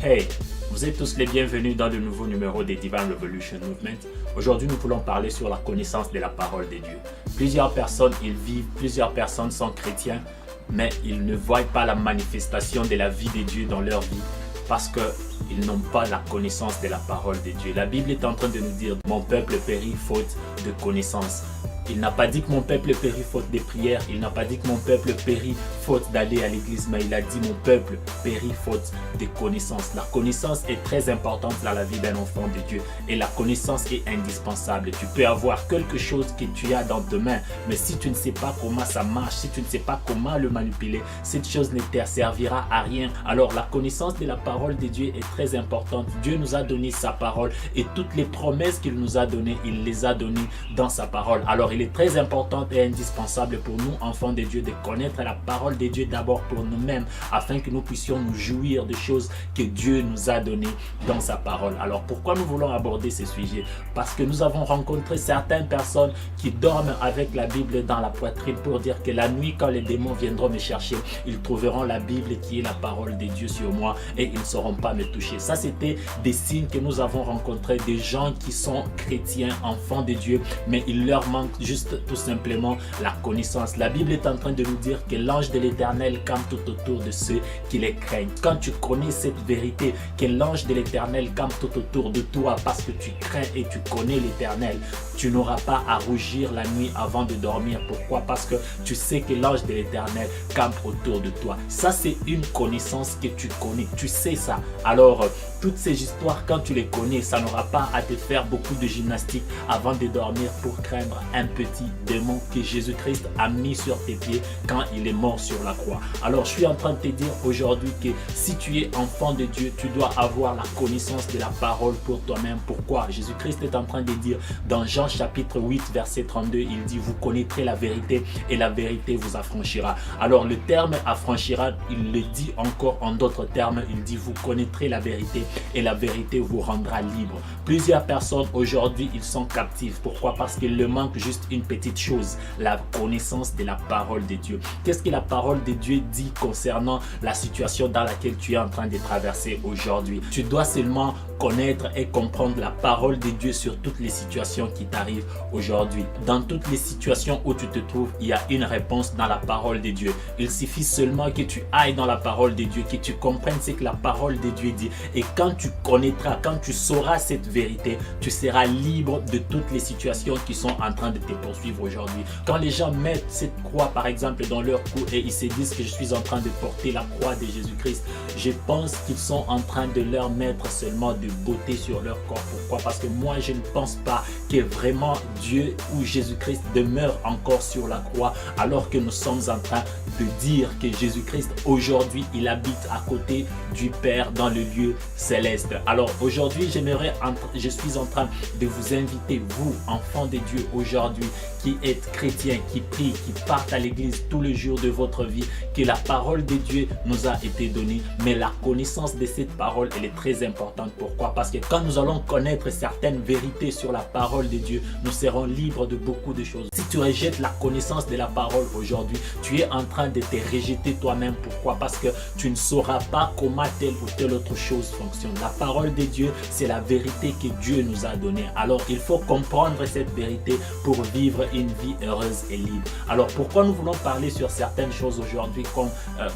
Hey, vous êtes tous les bienvenus dans le nouveau numéro des Divine Revolution Movement. Aujourd'hui, nous voulons parler sur la connaissance de la parole de Dieu. Plusieurs personnes sont chrétiens, mais ils ne voient pas la manifestation de la vie de Dieu dans leur vie parce qu'ils n'ont pas la connaissance de la parole de Dieu. La Bible est en train de nous dire « Mon peuple périt faute de connaissance ». Il n'a pas dit que mon peuple périt faute de prière. Il n'a pas dit que mon peuple périt faute d'aller à l'église. Mais il a dit mon peuple périt faute de connaissance. La connaissance est très importante dans la vie d'un enfant de Dieu. Et la connaissance est indispensable. Tu peux avoir quelque chose que tu as dans tes mains. Mais si tu ne sais pas comment ça marche, si tu ne sais pas comment le manipuler, cette chose ne te servira à rien. Alors la connaissance de la parole de Dieu est très importante. Dieu nous a donné sa parole. Et toutes les promesses qu'il nous a données, il les a données dans sa parole. Alors il est très important et indispensable pour nous, enfants de Dieu, de connaître la parole de Dieu d'abord pour nous-mêmes, afin que nous puissions nous jouir des choses que Dieu nous a données dans sa parole. Alors pourquoi nous voulons aborder ce sujet? Parce que nous avons rencontré certaines personnes qui dorment avec la Bible dans la poitrine pour dire que la nuit, quand les démons viendront me chercher, ils trouveront la Bible qui est la parole de Dieu sur moi et ils ne sauront pas me toucher. Ça, c'était des signes que nous avons rencontrés, des gens qui sont chrétiens, enfants de Dieu, mais il leur manque juste tout simplement la connaissance. La Bible est en train de nous dire que l'ange de l'Éternel campe tout autour de ceux qui les craignent. Quand tu connais cette vérité, que l'ange de l'Éternel campe tout autour de toi parce que tu crains et tu connais l'Éternel, tu n'auras pas à rougir la nuit avant de dormir. Pourquoi? Parce que tu sais que l'ange de l'Éternel campe autour de toi. Ça, c'est une connaissance que tu connais. Tu sais ça. Alors, toutes ces histoires, quand tu les connais, ça n'aura pas à te faire beaucoup de gymnastique avant de dormir pour craindre un petit démon que Jésus-Christ a mis sur tes pieds quand il est mort sur la croix. Alors, je suis en train de te dire aujourd'hui que si tu es enfant de Dieu, tu dois avoir la connaissance de la parole pour toi-même. Pourquoi? Jésus-Christ est en train de dire dans Jean chapitre 8, verset 32, il dit « Vous connaîtrez la vérité et la vérité vous affranchira ». Alors, le terme « affranchira », il le dit encore en d'autres termes, il dit « Vous connaîtrez la vérité et la vérité vous rendra libre ». Plusieurs personnes aujourd'hui, ils sont captifs. Pourquoi? Parce qu'il leur manque juste une petite chose, la connaissance de la parole de Dieu. Qu'est-ce que la parole de Dieu dit concernant la situation dans laquelle tu es en train de traverser aujourd'hui? Tu dois seulement connaître et comprendre la parole de Dieu sur toutes les situations qui t'arrivent aujourd'hui. Dans toutes les situations où tu te trouves, il y a une réponse dans la parole de Dieu. Il suffit seulement que tu ailles dans la parole de Dieu, que tu comprennes ce que la parole de Dieu dit. Et quand tu connaîtras, quand tu sauras cette vérité, tu seras libre de toutes les situations qui sont en train de te poursuivre aujourd'hui. Quand les gens mettent cette croix, par exemple, dans leur cou et ils se disent que je suis en train de porter la croix de Jésus-Christ, je pense qu'ils sont en train de leur mettre seulement de beauté sur leur corps. Pourquoi? Parce que moi, je ne pense pas que vraiment Dieu ou Jésus-Christ demeure encore sur la croix, alors que nous sommes en train de dire que Jésus-Christ, aujourd'hui, il habite à côté du Père dans le lieu céleste. Alors aujourd'hui, je suis en train de vous inviter, vous, enfants de Dieu, aujourd'hui, qui êtes chrétiens, qui prient, qui partent à l'église tous les jours de votre vie, que la parole de Dieu nous a été donnée, mais la connaissance de cette parole, elle est très importante. Pourquoi? Parce que quand nous allons connaître certaines vérités sur la parole de Dieu, nous serons libres de beaucoup de choses. Si tu rejettes la connaissance de la parole aujourd'hui, tu es en train de te rejeter toi-même. Pourquoi? Parce que tu ne sauras pas comment telle ou telle autre chose fonctionne. La parole de Dieu, c'est la vérité que Dieu nous a donnée. Alors, il faut comprendre cette vérité pour vivre une vie heureuse et libre. Alors, pourquoi nous voulons parler sur certaines choses aujourd'hui comme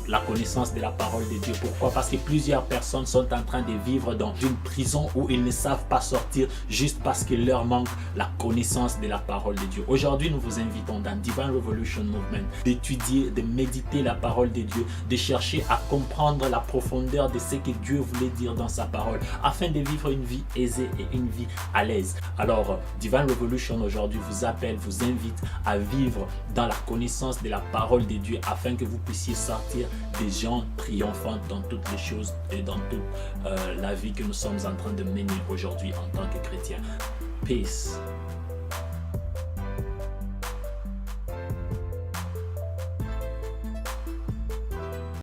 la connaissance de la parole de Dieu? Pourquoi? Parce que plusieurs personnes sont en train de vivre dans une prison où ils ne savent pas sortir juste parce qu'il leur manque la connaissance de la parole de Dieu. Aujourd'hui, nous vous invitons dans Divine Revolution Movement d'étudier, de méditer la parole de Dieu, de chercher à comprendre la profondeur de ce que Dieu voulait dire dans sa parole afin de vivre une vie aisée et une vie à l'aise. Alors, Divine Revolution aujourd'hui vous appelle, vous invite à vivre dans la connaissance de la parole de Dieu afin que vous puissiez sortir des gens triomphants dans toutes les choses et dans toute la vie que nous sommes en train de mener aujourd'hui en tant que chrétiens. Peace.